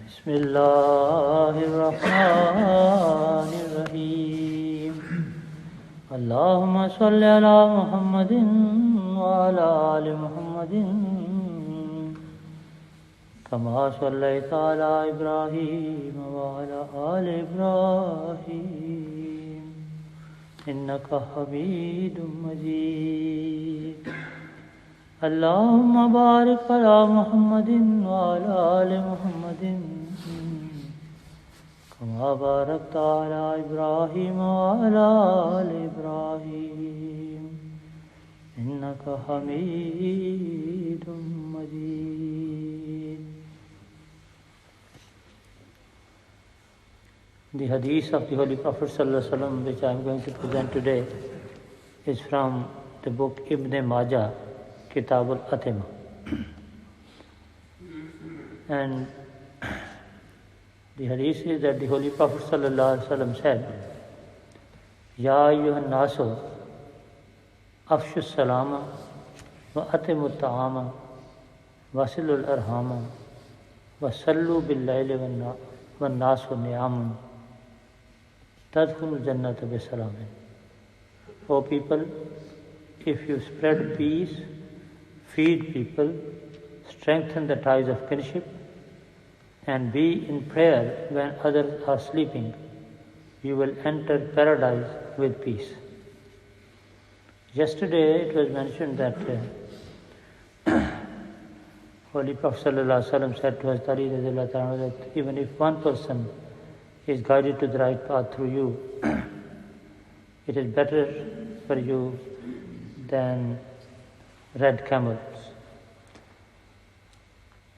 Bismillahirrahmanirrahim. Allahumma salli ala Muhammadin wa ala ali Muhammadin kama sallaita ala Ibrahim wa ala ali Ibrahim innaka Hamidum Majid. Allahumma barik ala Muhammadin wa ala ali Muhammadin kama barakta ala Ibrahim wa ala ali Ibrahim innaka Hamidum Majid. The Hadith of the Holy Prophet ﷺ, which I am going to present today, is from the book Ibn Majah, Kitab al-Atima. And the hadith is that the Holy Prophet ﷺ said, Ya ayyuhan nasu, afshu salama, wa atimu ta'ama, wasilul arhama, wa sallu bil-layli wa nasu ni'amun, tadkhulu jannata bi salamin. O people, if you spread peace, feed people, strengthen the ties of kinship, and be in prayer when others are sleeping, you will enter paradise with peace. Yesterday it was mentioned that Holy Prophet ﷺ said to Hazrat Ali that even if one person is guided to the right path through you, it is better for you than red camels.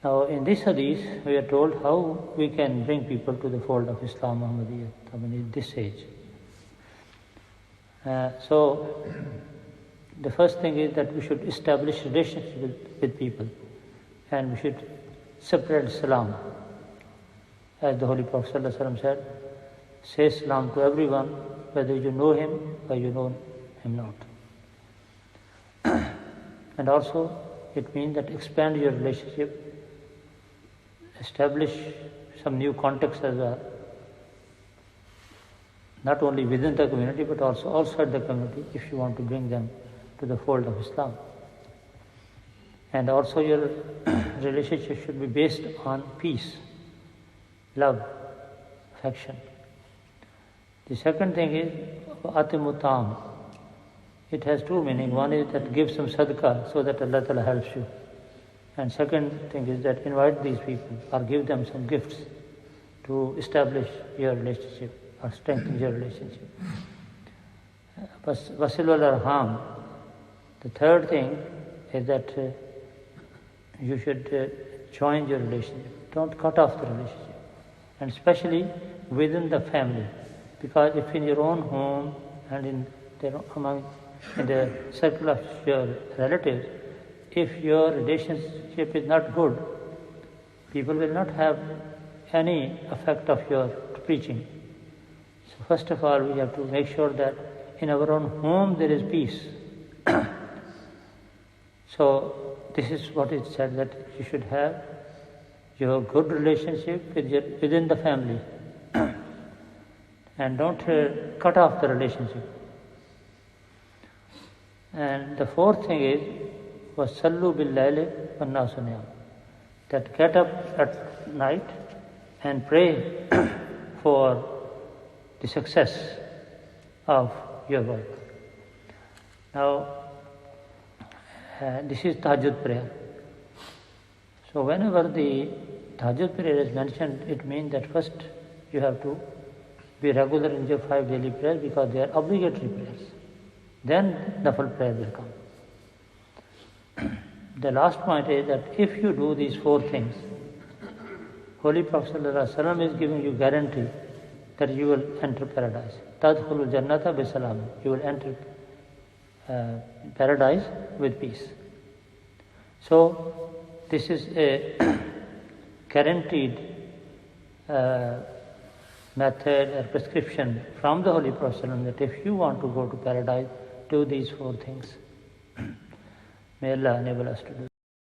Now in this hadith we are told how we can bring people to the fold of Islam Ahmadiyyat, in this age. So the first thing is that we should establish relationship with people, and we should spread salam. As the Holy Prophet ﷺ said, say salam to everyone, whether you know him or you know him not. And also it means that expand your relationship, establish some new contacts as well, not only within the community but also outside the community if you want to bring them to the fold of Islam. And also your relationship should be based on peace, love, affection. The second thing is atimutam. It has two meanings. One is that give some sadaqah so that Allah Ta'ala helps you. And second thing is that invite these people or give them some gifts to establish your relationship or strengthen your relationship. Wasilul arham. The third thing is that you should join your relationship. Don't cut off the relationship. And especially within the family. Because if in your own home and in the circle of your relatives, if your relationship is not good, people will not have any effect of your preaching. So first of all, we have to make sure that in our own home there is peace. So this is what it said, that you should have your good relationship within the family. And don't cut off the relationship. And the fourth thing is وَصَلُّوا بِاللَّيْلِ وَالنَّاسُ نِيَامٌ, that get up at night and pray for the success of your work. Now, this is Tahajjud prayer. So whenever the Tahajjud prayer is mentioned, it means that first you have to be regular in your 5 daily prayers because they are obligatory prayers. Then Nafal prayer will come. The last point is that if you do these 4 things, Holy Prophet ﷺ is giving you guarantee that you will enter paradise. Tadkhulu jannata bi salam. You will enter paradise with peace. So this is a guaranteed method or prescription from the Holy Prophet ﷺ that if you want to go to paradise, do these 4 things. May Allah enable us to do